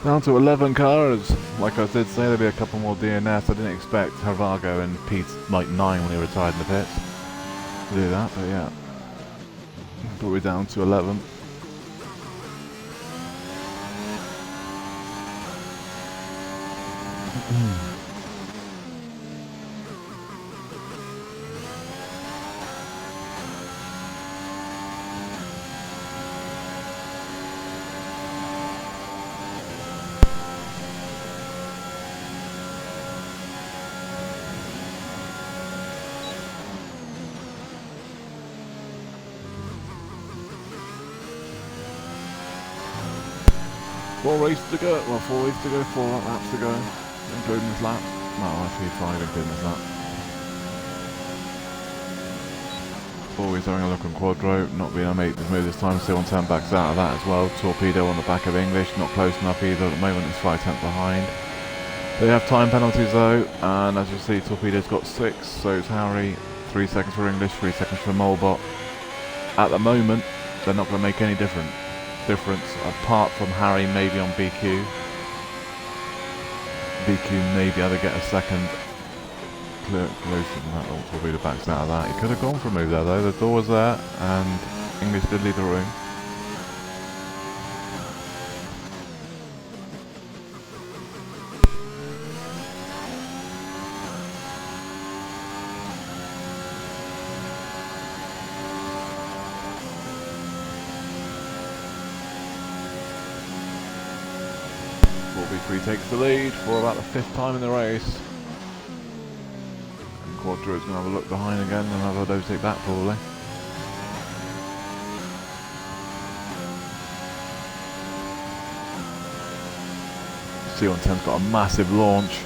S2: Down to 11 cars. Like I did say, there'll be a couple more DNS. I didn't expect Harvago and Pete like 9 when he retired in the pits to do that, but yeah. But we're down to 11. Four races to go, well 4 races to go, 4 laps to go, including this lap. No, actually 5 including this lap. Always having a look on Quadro, not being able to make this move this time, C110 backs out of that as well. Torpedo on the back of English, not close enough either at the moment, it's 5 tenths behind. They have time penalties though, and as you see Torpedo's got 6, so it's Harry, 3 seconds for English, 3 seconds for Molbot. At the moment, they're not going to make any difference apart from Harry maybe on BQ. BQ maybe either get a second closer than that. Oh, Torpedo backs out of that. He could have gone for a move there though, the door was there and English did leave the room. V3 takes the lead for about the 5th time in the race. And Quadro is going to have a look behind again and have a overtake back probably. C110's got a massive launch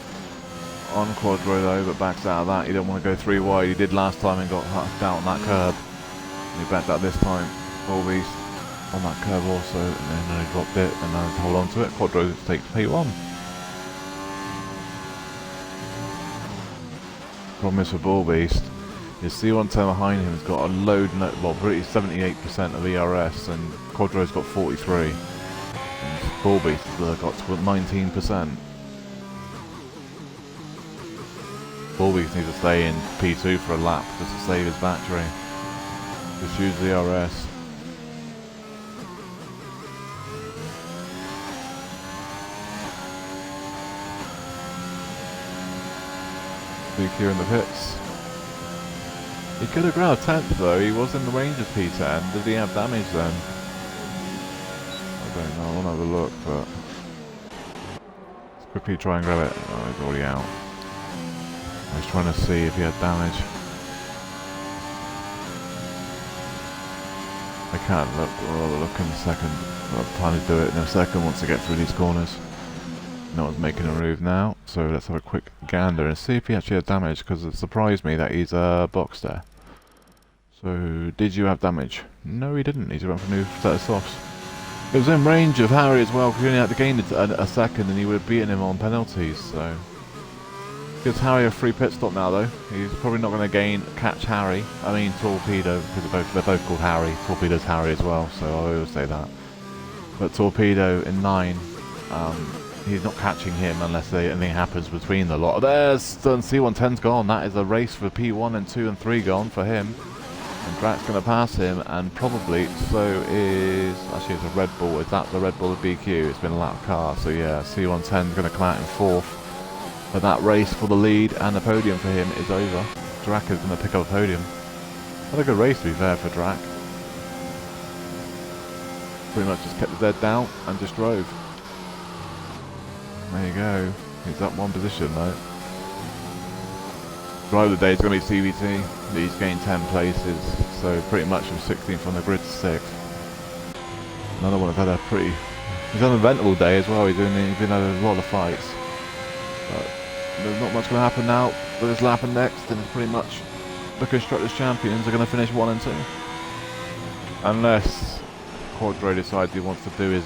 S2: on Quadro though, but backs out of that. He didn't want to go 3 wide. He did last time and got huffed out on that curb. And he backed out this time. Wilbeast on that curve also, and then he dropped it and managed to hold on to it. Quadro takes P1. Problem is for Wilbeast, his C110 behind him has got a load, well, pretty 78% of ERS, and Quadro's got 43. And Wilbeast has got 19%. Wilbeast needs to stay in P2 for a lap just to save his battery. Just use the ERS. BQ in the pits. He could have grabbed 10th though, he was in the range of P10. Did he have damage then? I don't know, I want to have a look, but let's quickly try and grab it. Oh, he's already out. I was trying to see if he had damage. I can't look, we'll have a look in a second. I'll have time to do it in a second once I get through these corners. No one's making a move now, so let's have a quick gander and see if he actually had damage, because it surprised me that he's boxed there. So, did you have damage? No, he didn't. He's around for a new set of softs. It was in range of Harry as well, because he only had to gain a second and he would have beaten him on penalties, so... Gives Harry a free pit stop now though. He's probably not going to catch Harry. I mean Torpedo, because they're both called Harry. Torpedo's Harry as well, so I always say that. But Torpedo in 9, he's not catching him unless anything happens between the lot. There's C110's gone. That is a race for P1 and 2 and 3 gone for him. And Drax's going to pass him, and probably so is... Actually, it's a Red Bull. Is that the Red Bull of BQ? It's been a lap car, so yeah, C110's going to come out in 4th. But that race for the lead and the podium for him is over. Drac is going to pick up a podium. Had a good race to be fair for Drac. Pretty much just kept his head down and just drove. There you go. He's up 1 position though. Driver of the day is going to be CVT. He's gained 10 places. so pretty much from 16th on the grid to 6th. Another one that's had a pretty... He's had an eventful day as well. He's been had a lot of fights. But there's not much going to happen now with this lap and next, and it's pretty much the Constructors' Champions are going to finish 1 and 2. Unless Quadro decides he wants to do his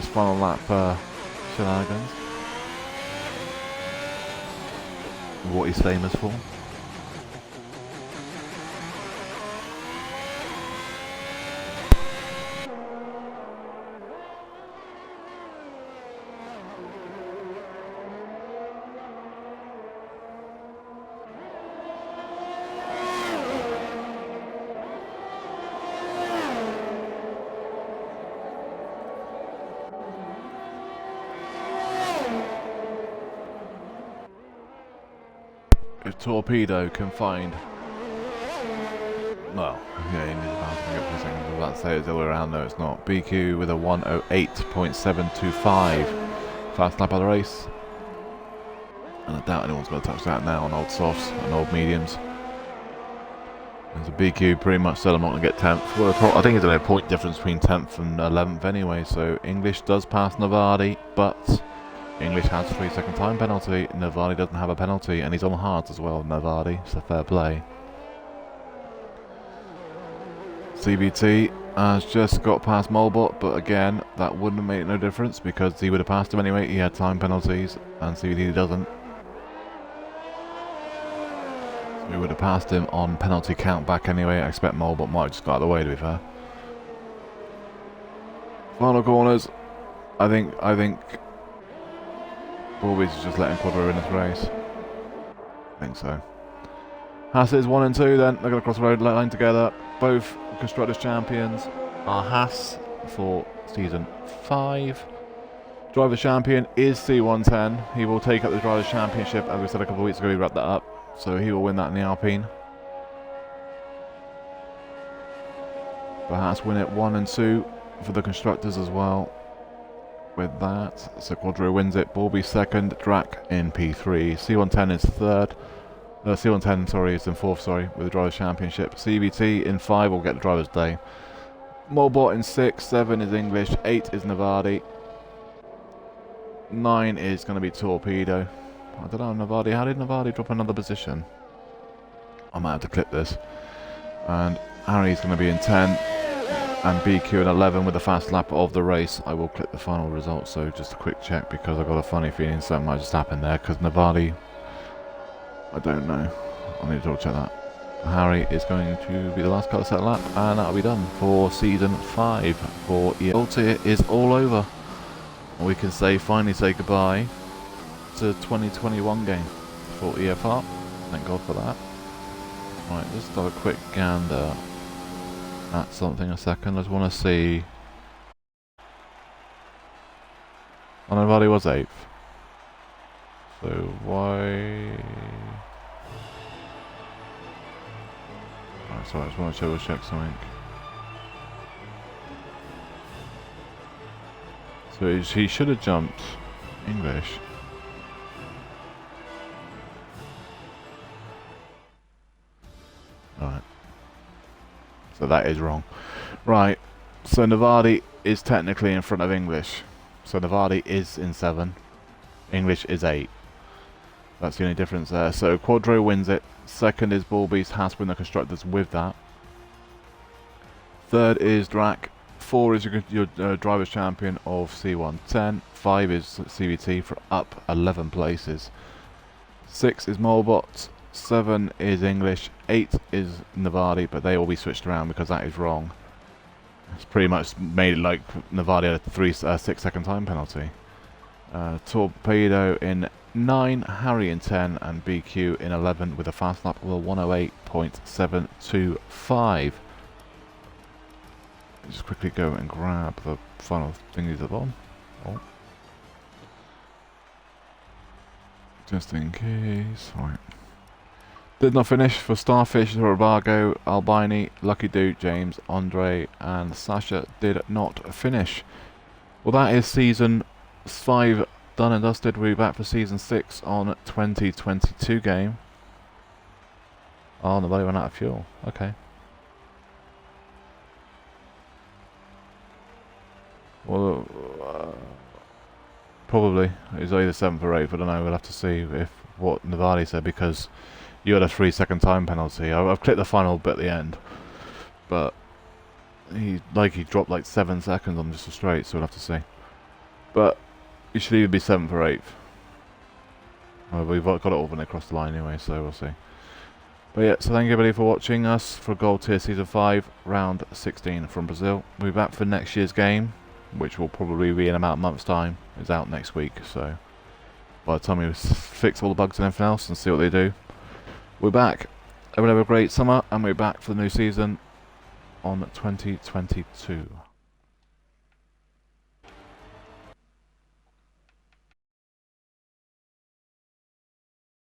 S2: final lap shenanigans.
S1: What he's famous for.
S2: If Torpedo can find... Well, yeah, he needs a pass to get for a second. I was about to say it's the other way around. No, it's not. BQ with a 1:08.725. Fast lap of the race. And I doubt anyone's going to touch that now on old softs and old mediums. And so BQ pretty much said I'm not going to get 10th. Well, I think there's only a point difference between 10th and 11th anyway. So English does pass Navardi, but... English has 3-second time penalty, Navardi doesn't have a penalty, and he's on hards as well, Navardi, so fair play. CBT has just got past Molbot, but again, that wouldn't have made no difference because he would have passed him anyway, he had time penalties, and CBT doesn't. So we would have passed him on penalty count back anyway. I expect Molbot might have just got out of the way, to be fair. Final corners, I think Borbies is just letting Quadro in this race. I think so. Haas is 1 and 2 then. They're going to cross the road line together. Both Constructors' Champions are Haas for season 5. Drivers' Champion is C110. He will take up the Drivers' Championship, as we said a couple of weeks ago, we wrapped that up. So he will win that in the Alpine. But Haas win it 1 and 2 for the Constructors as well. With that, so Quadro wins it. Borby second, Drac in P3. C110 is third. C110, sorry, is in fourth, sorry, with the Drivers' Championship. CBT in 5 will get the Drivers' Day. Molbot in 6, 7 is English, 8 is Navardi. 9 is going to be Torpedo. I don't know, Navardi, how did Navardi drop another position? I might have to clip this. And Harry's going to be in 10. And BQ in 11 with the fast lap of the race. I will click the final results, so just a quick check because I've got a funny feeling something might just happen there because Navardi, I don't know. I need to double check that. Harry is going to be the last car to set lap, and that'll be done for season 5 for EFR. Is all over. We can finally say goodbye to 2021 game for EFR. Thank God for that. Right, just have a quick gander at something a second. I just want to see. Oh, nobody was 8th. So why? Right, sorry, I just want to double check something. So he should have jumped English. Right. So that is wrong. Right, so Navardi is technically in front of English. So Navardi is in 7. English is 8. That's the only difference there. So Quadro wins it. Second is Borbies, Haas win the Constructors with that. Third is Drac. 4 is your Drivers' Champion of C110. 5 is CVT for up 11 places. 6 is Molbot. 7 is English, 8 is Navardi, but they will be switched around because that is wrong. It's pretty much made it like Navardi had a 6-second time penalty. Torpedo in 9, Harry in 10, and BQ in 11 with a fast lap of a 1:08.725. Just quickly go and grab the final thingies at the bottom. Oh. Just in case. Right. Did not finish for Starfish, Robago, Albini, Lucky Dude, James, Andre, and Sasha did not finish. Well, that is season 5 done and dusted. We'll be back for season 6 on 2022 game. Oh, nobody ran out of fuel. Okay. Well, probably. It's either 7th or 8th, I don't know. We'll have to see if what Navali said, because you had a 3-second time penalty. I've clicked the final bit at the end, but he dropped like 7 seconds on just a straight, so we'll have to see. But you should either be 7th or 8th. Well, we've got it all when it crossed the line anyway, so we'll see. But yeah, so thank you everybody for watching us for Gold Tier Season 5, Round 16 from Brazil. We'll be back for next year's game, which will probably be in about a month's time. It's out next week, so by the time we fix all the bugs and everything else and see what they do, we're back. Everyone have a great summer, and we're back for the new season on 2022.